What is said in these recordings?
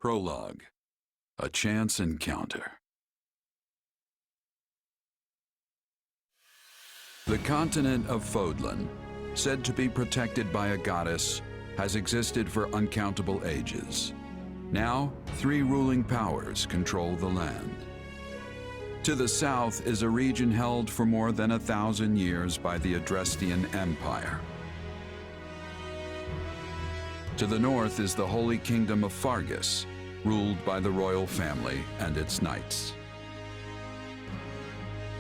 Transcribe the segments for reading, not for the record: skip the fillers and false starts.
Prologue. A chance encounter. The continent of Fodlan, said to be protected by a goddess, has existed for uncountable ages. Now, 3 ruling powers control the land. To the south is a region held for more than 1,000 years by the Adrestian Empire. To the north is the Holy Kingdom of Fargus, ruled by the royal family and its knights.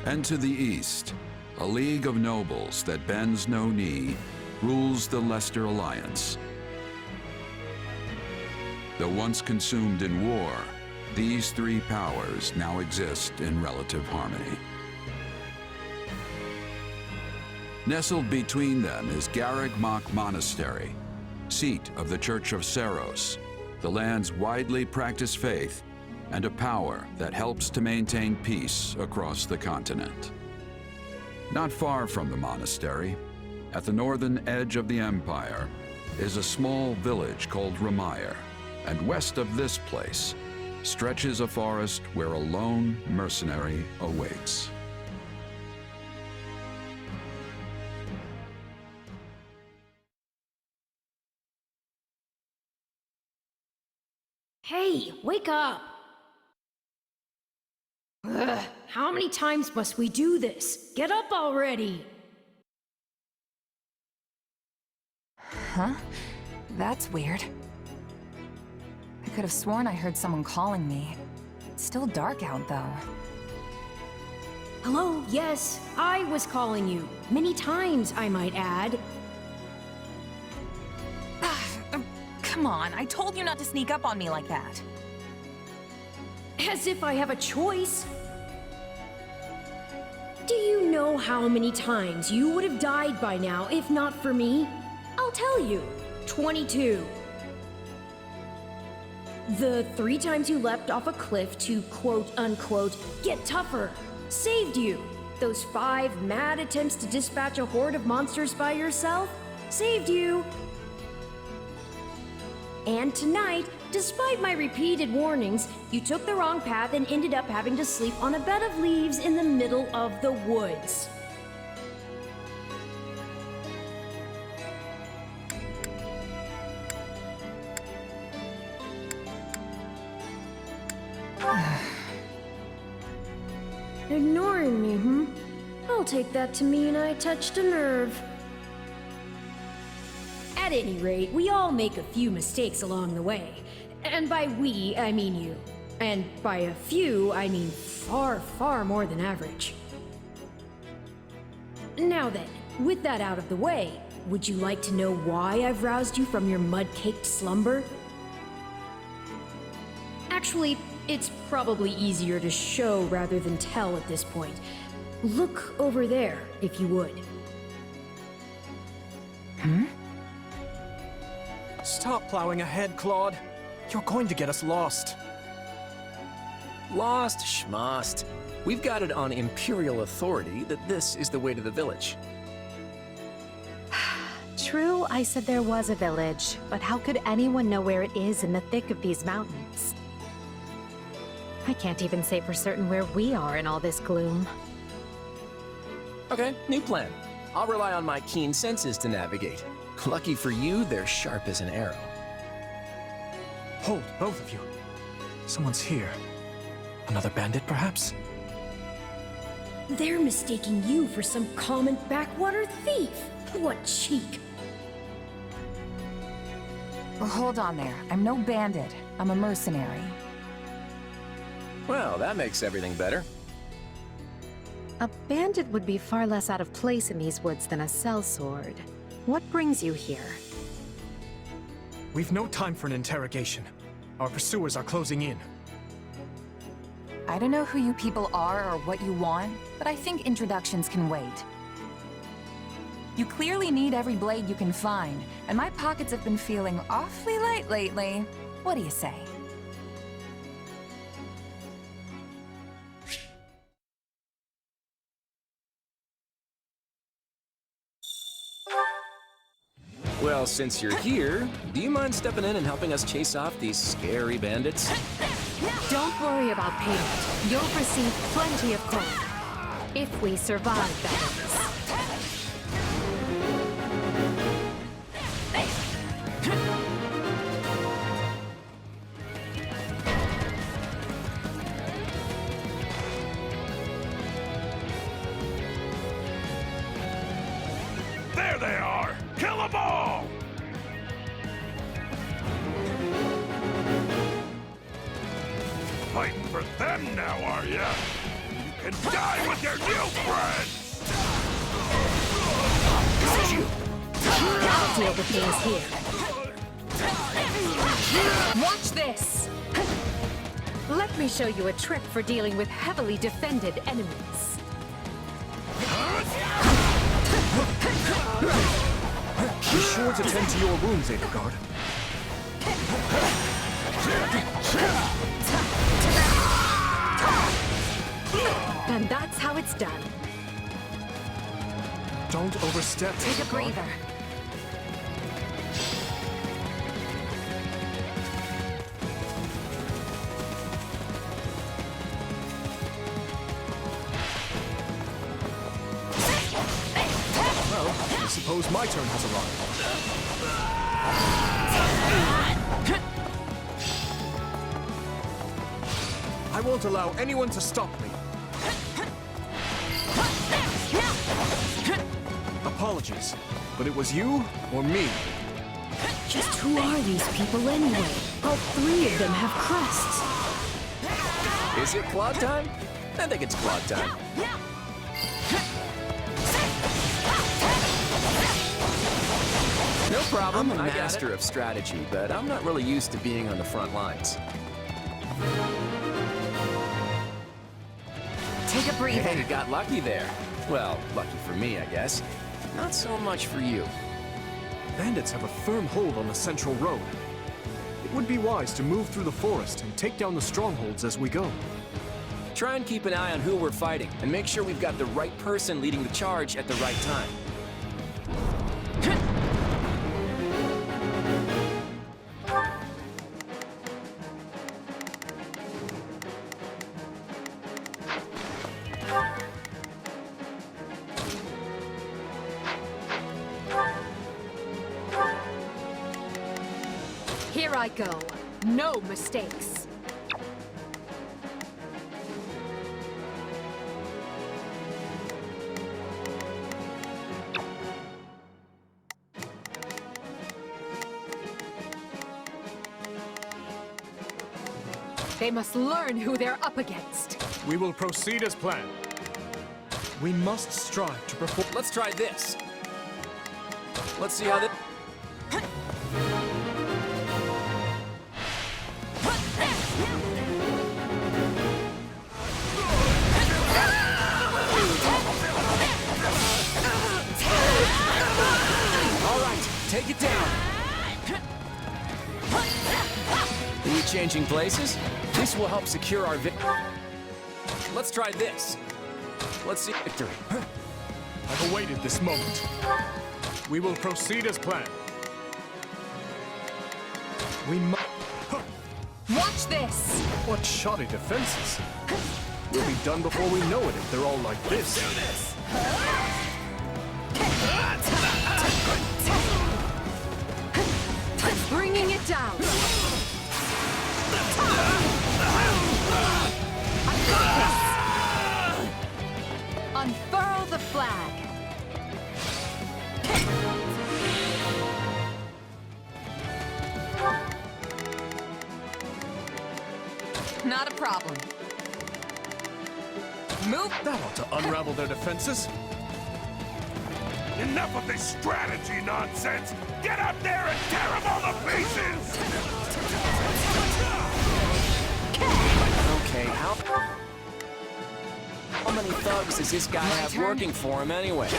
And to the east, a league of nobles that bends no knee rules the Leicester Alliance. Though once consumed in war, these 3 powers now exist in relative harmony. Nestled between them is Garreg-Mach Monastery, seat of the Church of Seros, the land's widely practiced faith, and a power that helps to maintain peace across the continent. Not far from the monastery, at the northern edge of the empire, is a small village called Ramire, and west of this place stretches a forest where a lone mercenary awaits. Hey, wake up! Ugh, how many times must we do this? Get up already! Huh? That's weird. I could have sworn I heard someone calling me. It's still dark out, though. Hello, yes, I was calling you. Many times, I might add. Come on, I told you not to sneak up on me like that. As if I have a choice. Do you know how many times you would have died by now if not for me? I'll tell you. 22. The 3 times you leapt off a cliff to quote-unquote get tougher saved you. Those 5 mad attempts to dispatch a horde of monsters by yourself saved you. And tonight, despite my repeated warnings, you took the wrong path and ended up having to sleep on a bed of leaves in the middle of the woods. Ignoring me, I'll take that to mean I touched a nerve. At any rate, we all make a few mistakes along the way. And by we, I mean you. And by a few, I mean far, far more than average. Now then, with that out of the way, would you like to know why I've roused you from your mud-caked slumber? Actually, it's probably easier to show rather than tell at this point. Look over there, if you would. Stop plowing ahead, Claude. You're going to get us lost. Lost schmost. We've got it on Imperial authority that this is the way to the village. True, I said there was a village, but how could anyone know where it is in the thick of these mountains? I can't even say for certain where we are in all this gloom. Okay, new plan. I'll rely on my keen senses to navigate. Lucky for you, they're sharp as an arrow. Hold, both of you. Someone's here. Another bandit, perhaps? They're mistaking you for some common backwater thief. What cheek. Well, hold on there. I'm no bandit. I'm a mercenary. Well, that makes everything better. A bandit would be far less out of place in these woods than a sellsword. What brings you here? We've no time for an interrogation. Our pursuers are closing in. I don't know who you people are or what you want, but I think introductions can wait. You clearly need every blade you can find, and my pockets have been feeling awfully light lately. What do you say? Well, Well, since you're here, do you mind stepping in and helping us chase off these scary bandits? Don't worry about payment. You'll receive plenty of gold. If we survive, that is. There they are! Kill them all! Fighting for them now, are ya? You can die with your new friends! Got you! I'll deal with things here. Watch this! Let me show you a trick for dealing with heavily defended enemies. Be sure to tend to your wounds, Edelgard. And that's how it's done. Don't overstep, Take a Edelgard. breather. Well, I suppose my turn has arrived. I won't allow anyone to stop me. Apologies, but it was you or me. Just who are these people anyway? All three of them have crests. Is it Claude time? I think it's Claude time. No problem. I'm a master of strategy, but I'm not really used to being on the front lines. Take a breather. Hey, you got lucky there. Well, lucky for me, I guess. Not so much for you. Bandits have a firm hold on the central road. It would be wise to move through the forest and take down the strongholds as we go. Try and keep an eye on who we're fighting, and make sure we've got the right person leading the charge at the right time. Here I go. No mistakes. They must learn who they're up against. We will proceed as planned. We must strive to perform. Let's try this. Let's see how this... All right, take it down. Are you changing places? This will help secure our victory. Let's try this. Let's see victory. I've awaited this moment. We will proceed as planned. We must... Watch this! What shoddy defenses. We'll be done before we know it if they're all like this. Bringing it down. I've got this. Unfurl the flag. Not a problem. Move! That ought to unravel their defenses. Enough of this strategy nonsense! Get up there and tear them all to pieces! Okay, how many thugs does this guy have turn. working for him anyway?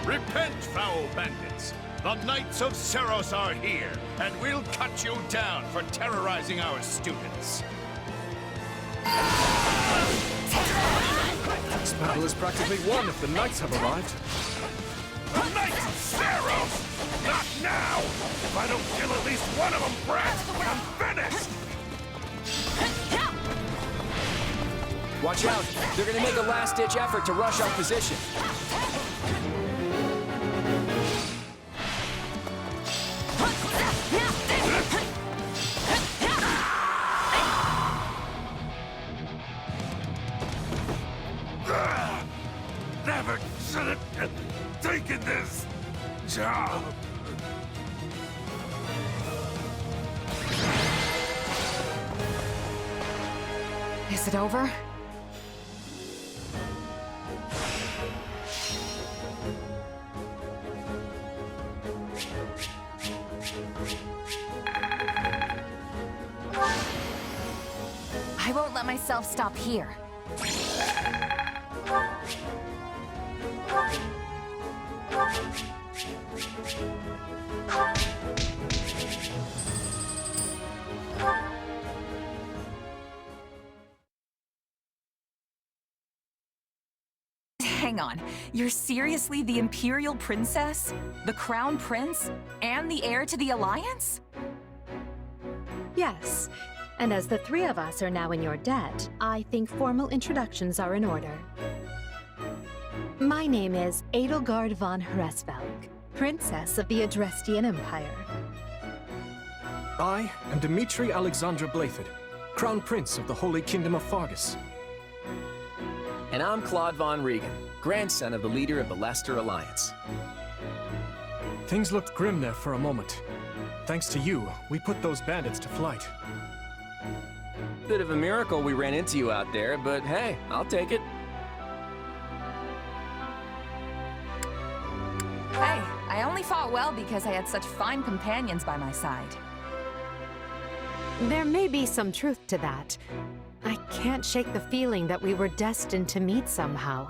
Repent, foul bandits! The Knights of Seiros are here, and we'll cut you down for terrorizing our students. This battle is practically won if the knights have arrived. The Knights of Seiros! Not now! If I don't kill at least one of them, brats, I'm finished! Watch out! They're gonna make a last-ditch effort to rush our position. Never should have taken this job. Is it over? I won't let myself stop here. Hang on, you're seriously the Imperial Princess? The Crown Prince? And the heir to the Alliance? Yes, and as the three of us are now in your debt, I think formal introductions are in order. My name is Edelgard von Hresvelg, Princess of the Adrestian Empire. I am Dmitri Alexandra Blathid, Crown Prince of the Holy Kingdom of Fargus. And I'm Claude von Regan, grandson of the leader of the Leicester Alliance. Things looked grim there for a moment. Thanks to you, we put those bandits to flight. Bit of a miracle we ran into you out there, but hey, I'll take it. Hey, I only fought well because I had such fine companions by my side. There may be some truth to that. I can't shake the feeling that we were destined to meet somehow.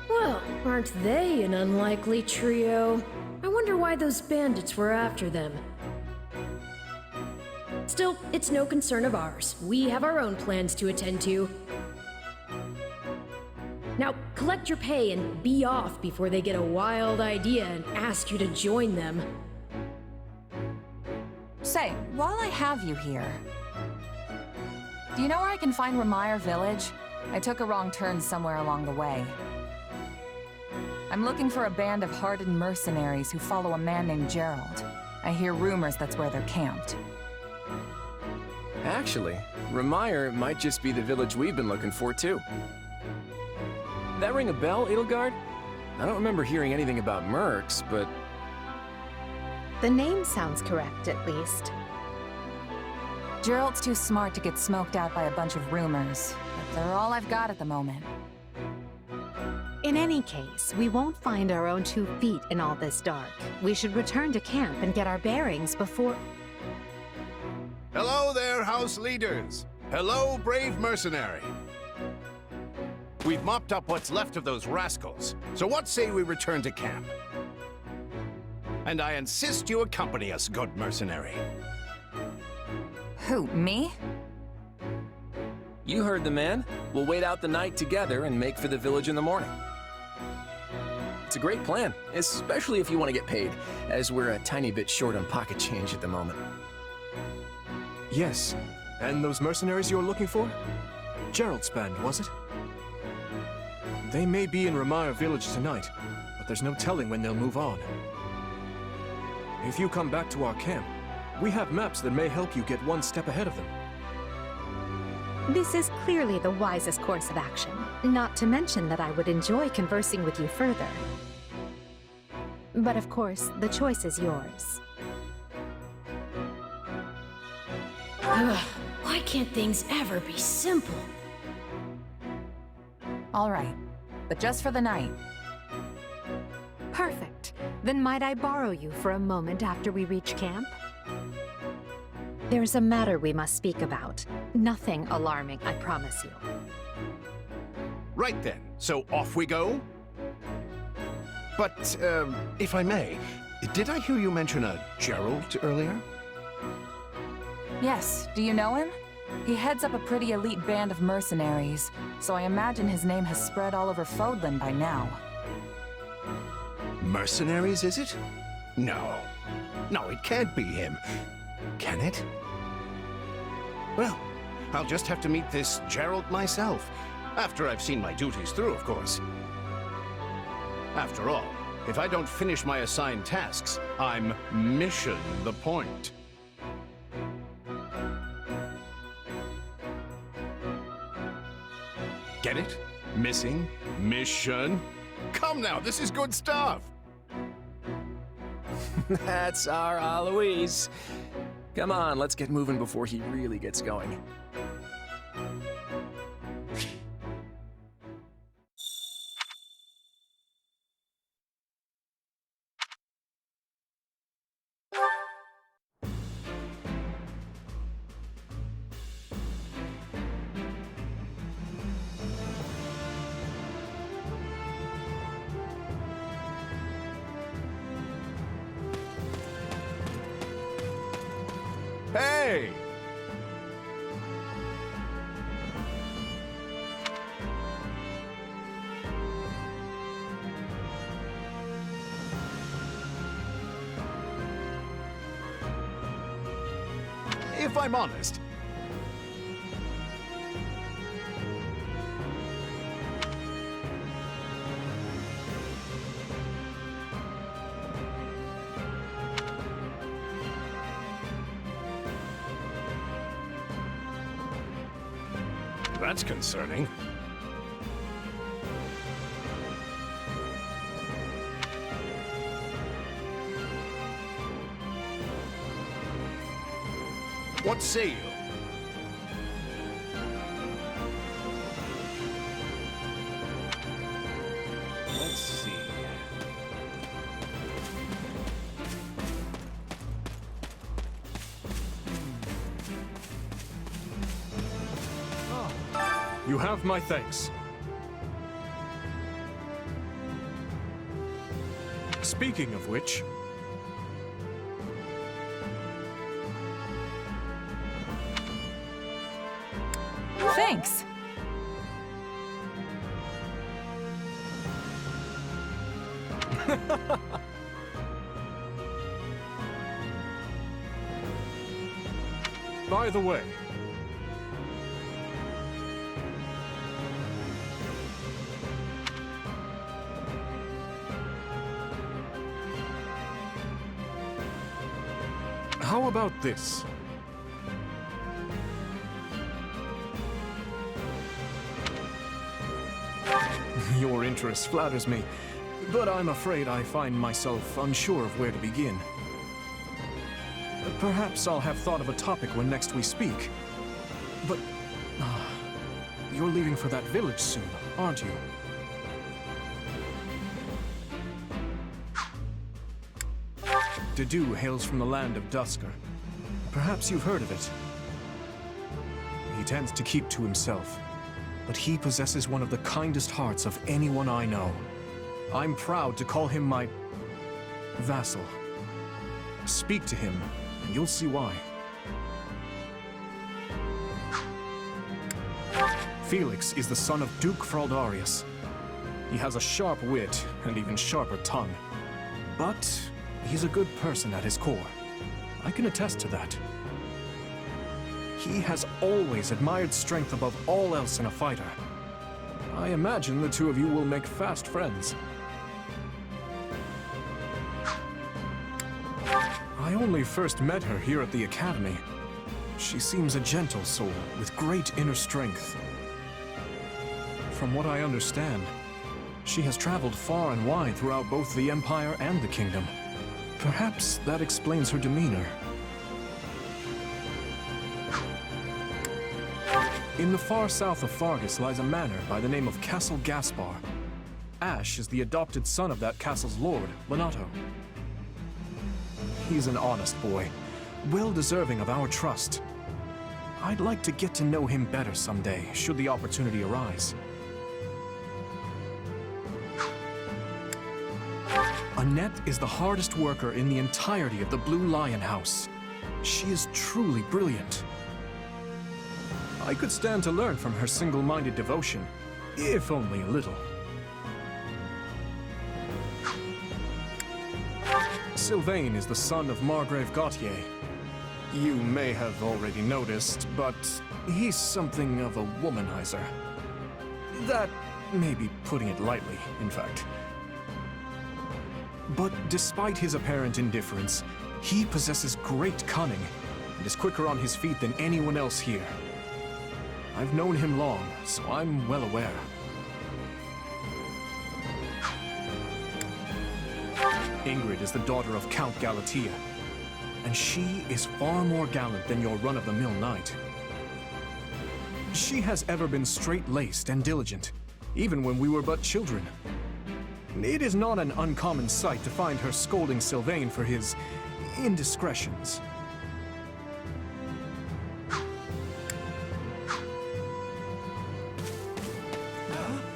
Well, aren't they an unlikely trio? I wonder why those bandits were after them. Still, it's no concern of ours. We have our own plans to attend to. Now, collect your pay and be off before they get a wild idea and ask you to join them. Say, while I have you here, do you know where I can find Ramire Village? I took a wrong turn somewhere along the way. I'm looking for a band of hardened mercenaries who follow a man named Gerald. I hear rumors that's where they're camped. Actually, Ramire might just be the village we've been looking for, too. That ring a bell, Edelgard? I don't remember hearing anything about mercs, but... The name sounds correct, at least. Gerald's too smart to get smoked out by a bunch of rumors, but they're all I've got at the moment. In any case, we won't find our own 2 feet in all this dark. We should return to camp and get our bearings before... Hello there, house leaders. Hello, brave mercenary. We've mopped up what's left of those rascals, so what say we return to camp? And I insist you accompany us, good mercenary. Who, me? You heard the man. We'll wait out the night together and make for the village in the morning. It's a great plan, especially if you want to get paid, as we're a tiny bit short on pocket change at the moment. Yes, and those mercenaries you were looking for? Gerald's band, was it? They may be in Ramire Village tonight, but there's no telling when they'll move on. If you come back to our camp, we have maps that may help you get one step ahead of them. This is clearly the wisest course of action, not to mention that I would enjoy conversing with you further. But of course, the choice is yours. Ugh, why can't things ever be simple? All right, but just for the night. Perfect. Then might I borrow you for a moment after we reach camp? There's a matter we must speak about. Nothing alarming, I promise you. Right then, so off we go? But, if I may, did I hear you mention a Gerald earlier? Yes, do you know him? He heads up a pretty elite band of mercenaries, so I imagine his name has spread all over Fodlan by now. Mercenaries, is it? No. No, it can't be him. Can it? Well, I'll just have to meet this Gerald myself. After I've seen my duties through, of course. After all, if I don't finish my assigned tasks, I'm mission the point. Get it? Missing? Mission? Come now, this is good stuff! That's our Aloise. Come on, let's get moving before he really gets going. Hey! If I'm honest, that's concerning. What say you? Let's see. You have my thanks. Speaking of which... Thanks! By the way... how about this? Your interest flatters me, but I'm afraid I find myself unsure of where to begin. Perhaps I'll have thought of a topic when next we speak. But... you're leaving for that village soon, aren't you? Dedu hails from the land of Dusker. Perhaps you've heard of it. He tends to keep to himself, but he possesses one of the kindest hearts of anyone I know. I'm proud to call him my... vassal. Speak to him, and you'll see why. Felix is the son of Duke Fraldarius. He has a sharp wit and even sharper tongue. But he's a good person at his core. I can attest to that. He has always admired strength above all else in a fighter. I imagine the two of you will make fast friends. I only first met her here at the academy. She seems a gentle soul with great inner strength. From what I understand, she has traveled far and wide throughout both the Empire and the Kingdom. Perhaps that explains her demeanor. In the far south of Fargus lies a manor by the name of Castle Gaspar. Ash is the adopted son of that castle's lord, Lenato. He's an honest boy, well deserving of our trust. I'd like to get to know him better someday, should the opportunity arise. Annette is the hardest worker in the entirety of the Blue Lion House. She is truly brilliant. I could stand to learn from her single-minded devotion, if only a little. Sylvain is the son of Margrave Gautier. You may have already noticed, but he's something of a womanizer. That may be putting it lightly, in fact. But despite his apparent indifference, he possesses great cunning and is quicker on his feet than anyone else here. I've known him long, so I'm well aware. Ingrid is the daughter of Count Galatea, and she is far more gallant than your run-of-the-mill knight. She has ever been straight-laced and diligent, even when we were but children. It is not an uncommon sight to find her scolding Sylvain for his indiscretions.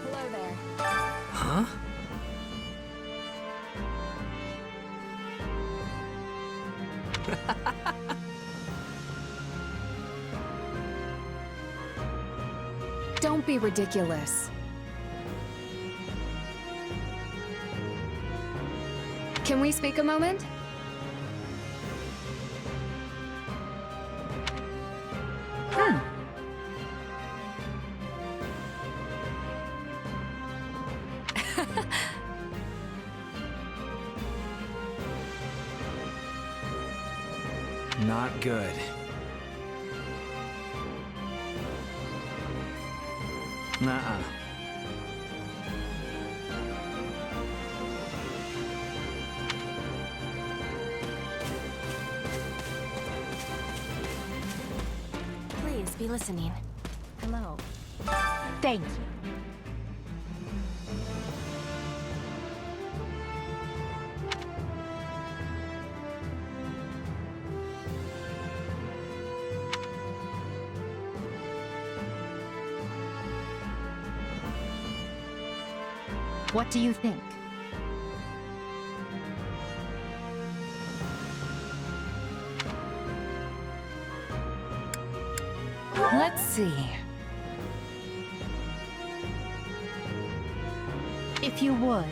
Hello there. Huh? Don't be ridiculous. Can we speak a moment? Not good. Nuh-uh. Please be listening. Hello. Thank you. What do you think? Let's see. If you would.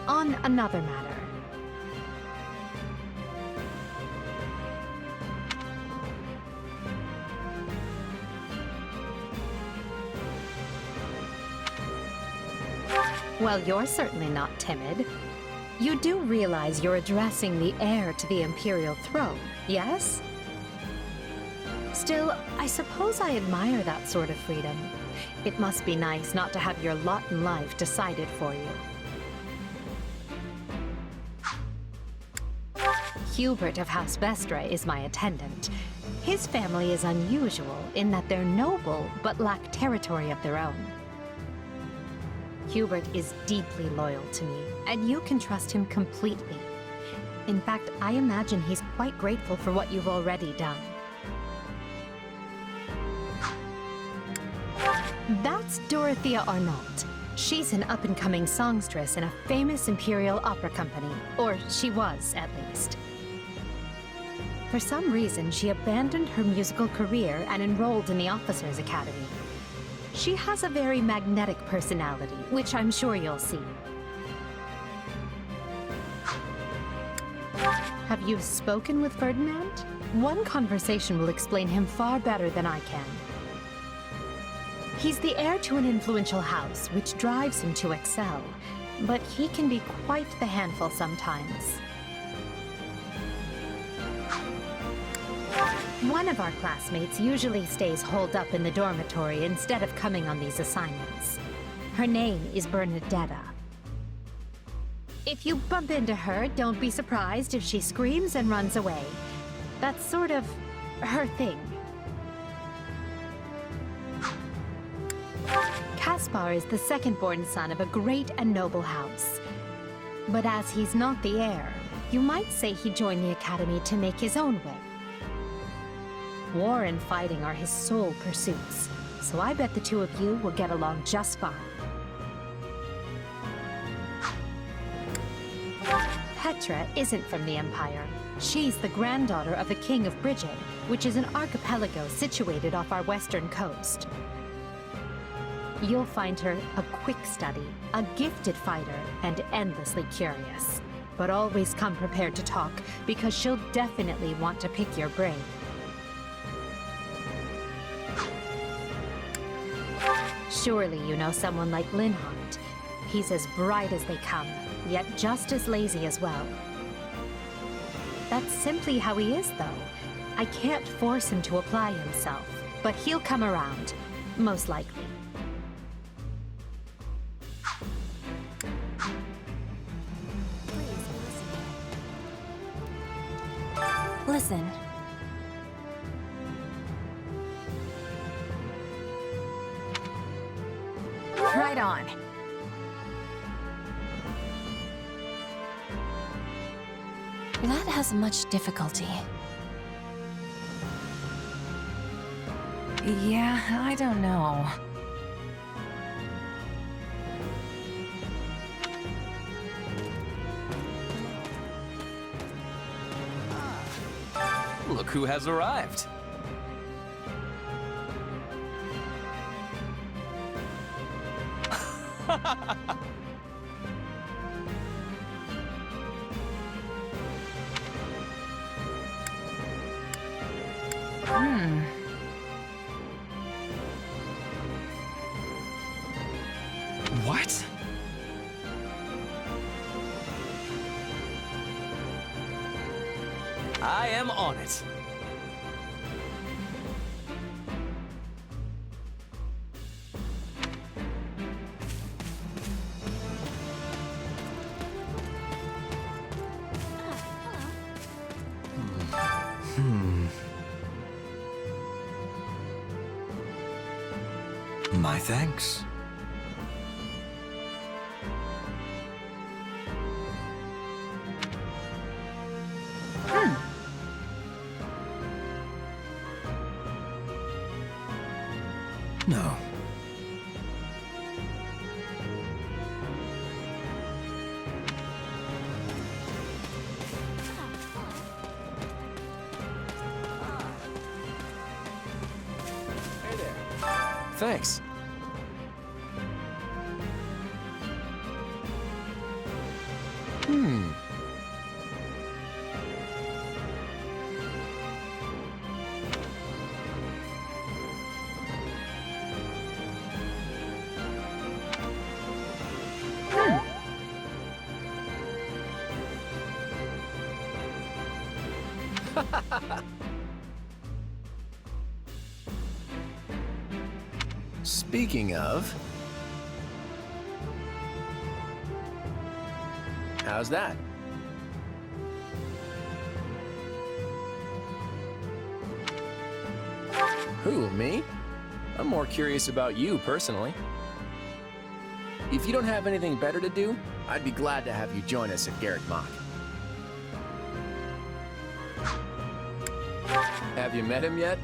On another matter. Well, you're certainly not timid. You do realize you're addressing the heir to the Imperial throne, yes? Still, I suppose I admire that sort of freedom. It must be nice not to have your lot in life decided for you. Hubert of House Vestra is my attendant. His family is unusual in that they're noble but lack territory of their own. Hubert is deeply loyal to me, and you can trust him completely. In fact, I imagine he's quite grateful for what you've already done. That's Dorothea Arnault. She's an up-and-coming songstress in a famous Imperial opera company, or she was, at least. For some reason, she abandoned her musical career and enrolled in the Officers' Academy. She has a very magnetic personality, which I'm sure you'll see. Have you spoken with Ferdinand? One conversation will explain him far better than I can. He's the heir to an influential house, which drives him to excel, but he can be quite the handful sometimes. One of our classmates usually stays holed up in the dormitory instead of coming on these assignments. Her name is Bernadetta. If you bump into her, don't be surprised if she screams and runs away. That's sort of her thing. Caspar is the second-born son of a great and noble house. But as he's not the heir, you might say he joined the academy to make his own way. War and fighting are his sole pursuits, so I bet the two of you will get along just fine. Cleopatra isn't from the Empire. She's the granddaughter of the King of Brigid, which is an archipelago situated off our western coast. You'll find her a quick study, a gifted fighter, and endlessly curious. But always come prepared to talk, because she'll definitely want to pick your brain. Surely you know someone like Linhardt. He's as bright as they come, yet just as lazy as well. That's simply how he is, though. I can't force him to apply himself, but he'll come around, most likely. Listen. Right on. That has much difficulty. Yeah, I don't know. Look who has arrived. What? I am on it. My thanks. No. Hey there. Thanks. Speaking of... How's that? Who, me? I'm more curious about you, personally. If you don't have anything better to do, I'd be glad to have you join us at Garrick Mach. Have you met him yet?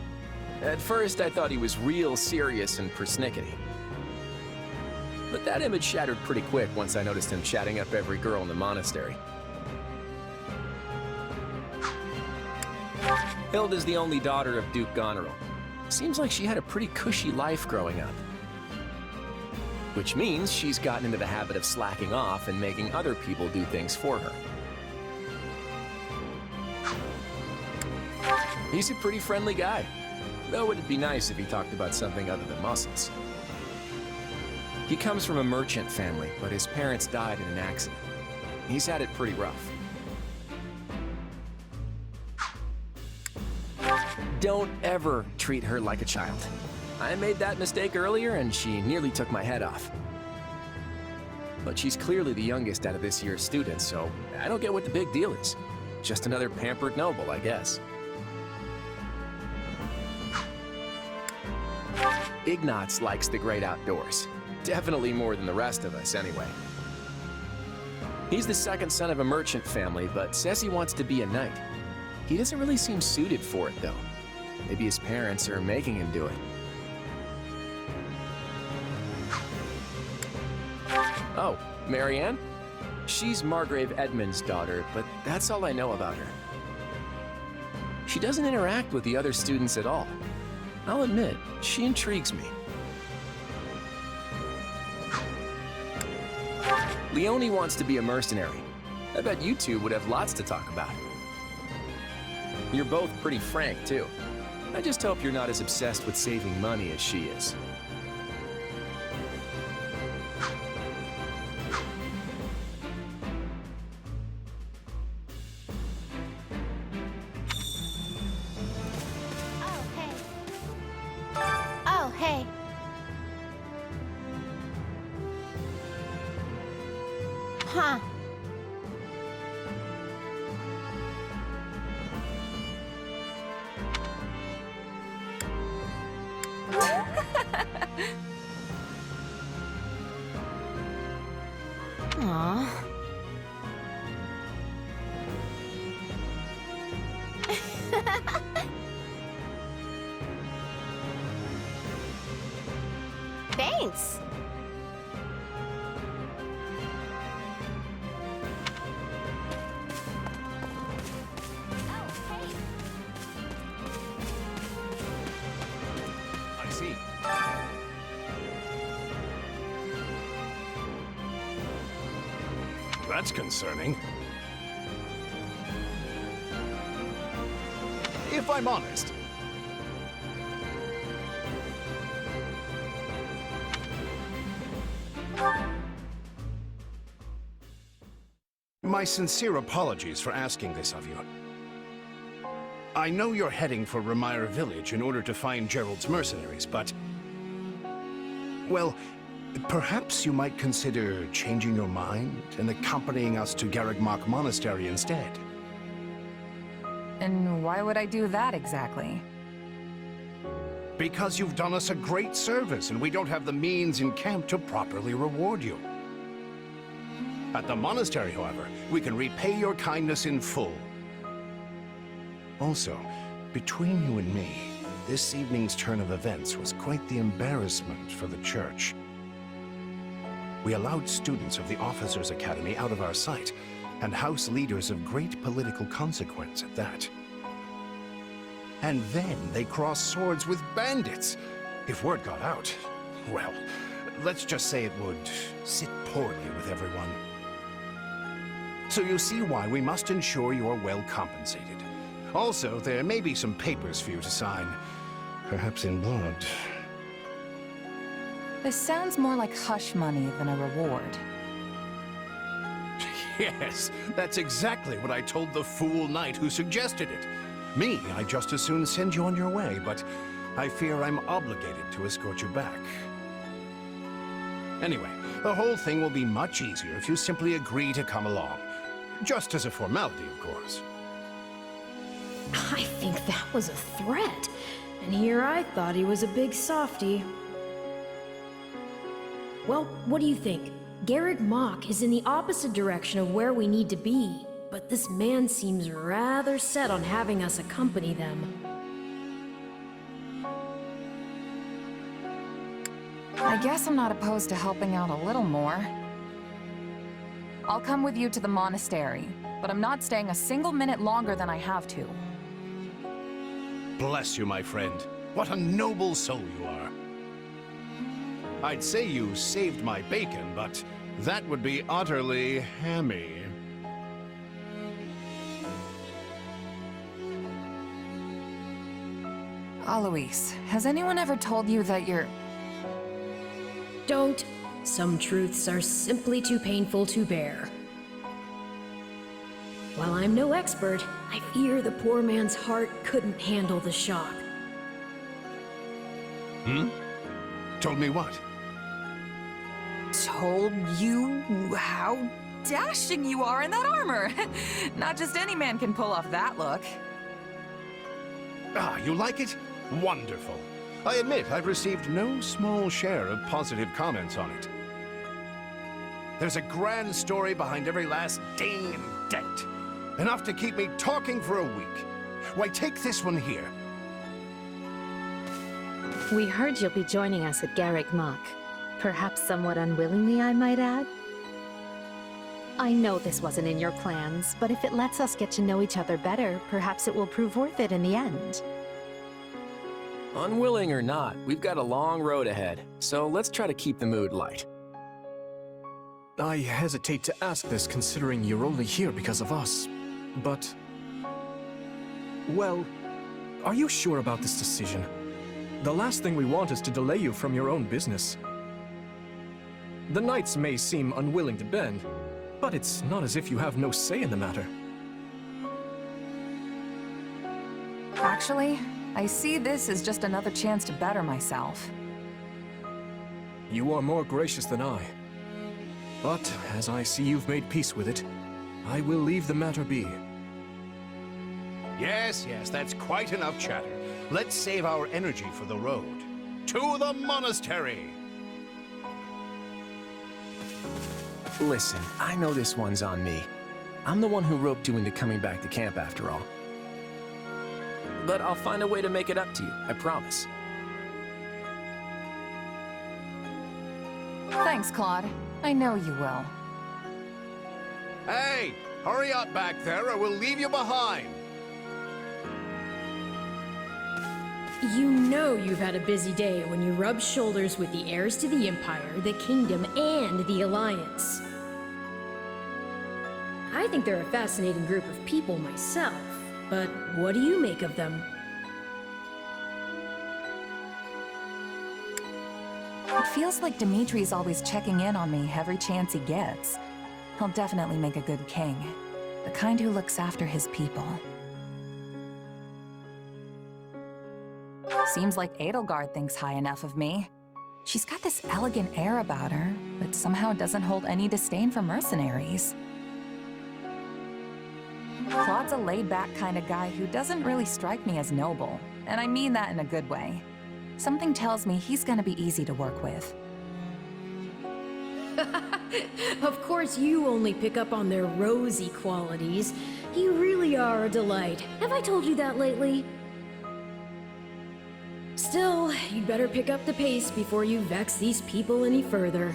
At first, I thought he was real serious and persnickety. But that image shattered pretty quick once I noticed him chatting up every girl in the monastery. Hilda's the only daughter of Duke Goneril. Seems like she had a pretty cushy life growing up. Which means she's gotten into the habit of slacking off and making other people do things for her. He's a pretty friendly guy, though it'd be nice if he talked about something other than muscles. He comes from a merchant family, but his parents died in an accident. He's had it pretty rough. Don't ever treat her like a child. I made that mistake earlier and she nearly took my head off. But she's clearly the youngest out of this year's students, so I don't get what the big deal is. Just another pampered noble, I guess. Ignatz likes the great outdoors. Definitely more than the rest of us, anyway. He's the second son of a merchant family, but says he wants to be a knight. He doesn't really seem suited for it, though. Maybe his parents are making him do it. Oh, Marianne? She's Margrave Edmund's daughter, but that's all I know about her. She doesn't interact with the other students at all. I'll admit, she intrigues me. Leonie wants to be a mercenary. I bet you two would have lots to talk about. You're both pretty frank, too. I just hope you're not as obsessed with saving money as she is. Oh, hey. Huh. Aw. Thanks. I see. That's concerning. If I'm honest, my sincere apologies for asking this of you. I know you're heading for Remire Village in order to find Gerald's mercenaries, but... well, perhaps you might consider changing your mind and accompanying us to Garreg Mach Monastery instead. And why would I do that exactly? Because you've done us a great service, and we don't have the means in camp to properly reward you. At the monastery, however, we can repay your kindness in full. Also, between you and me, this evening's turn of events was quite the embarrassment for the church. We allowed students of the Officers' Academy out of our sight, and house leaders of great political consequence at that. And then they crossed swords with bandits. If word got out, well, let's just say it would sit poorly with everyone. So you see why we must ensure you're well compensated. Also, there may be some papers for you to sign, perhaps in blood. This sounds more like hush money than a reward. Yes, that's exactly what I told the fool knight who suggested it. Me, I'd just as soon send you on your way, but I fear I'm obligated to escort you back. Anyway, the whole thing will be much easier if you simply agree to come along. Just as a formality, of course. I think that was a threat. And here I thought he was a big softy. Well, what do you think? Garreg Mach is in the opposite direction of where we need to be, but this man seems rather set on having us accompany them. I guess I'm not opposed to helping out a little more. I'll come with you to the monastery, but I'm not staying a single minute longer than I have to. Bless you, my friend. What a noble soul you are. I'd say you saved my bacon, but that would be utterly hammy. Alois, has anyone ever told you that you're... Don't. Some truths are simply too painful to bear. While I'm no expert, I fear the poor man's heart couldn't handle the shock. Told me what? Told you how dashing you are in that armor. Not just any man can pull off that look. Ah, you like it? Wonderful. I admit I've received no small share of positive comments on it. There's a grand story behind every last ding and dent. Enough to keep me talking for a week. Why, take this one here. We heard you'll be joining us at Garreg Mach. Perhaps somewhat unwillingly, I might add. I know this wasn't in your plans, but if it lets us get to know each other better, perhaps it will prove worth it in the end. Unwilling or not, we've got a long road ahead, so let's try to keep the mood light. I hesitate to ask this considering you're only here because of us, but... Well, are you sure about this decision? The last thing we want is to delay you from your own business. The Knights may seem unwilling to bend, but it's not as if you have no say in the matter. Actually, I see this as just another chance to better myself. You are more gracious than I. But, as I see you've made peace with it, I will leave the matter be. Yes, that's quite enough chatter. Let's save our energy for the road. To the monastery! Listen, I know this one's on me. I'm the one who roped you into coming back to camp after all. But I'll find a way to make it up to you, I promise. Thanks, Claude. I know you will. Hey! Hurry up back there or we'll leave you behind! You know you've had a busy day when you rub shoulders with the heirs to the Empire, the Kingdom, and the Alliance. I think they're a fascinating group of people myself, but what do you make of them? It feels like Dimitri's always checking in on me every chance he gets. He'll definitely make a good king. The kind who looks after his people. Seems like Edelgard thinks high enough of me. She's got this elegant air about her, but somehow doesn't hold any disdain for mercenaries. Claude's a laid-back kind of guy who doesn't really strike me as noble, and I mean that in a good way. Something tells me he's gonna be easy to work with. Of course you only pick up on their rosy qualities. You really are a delight. Have I told you that lately? Still, you'd better pick up the pace before you vex these people any further.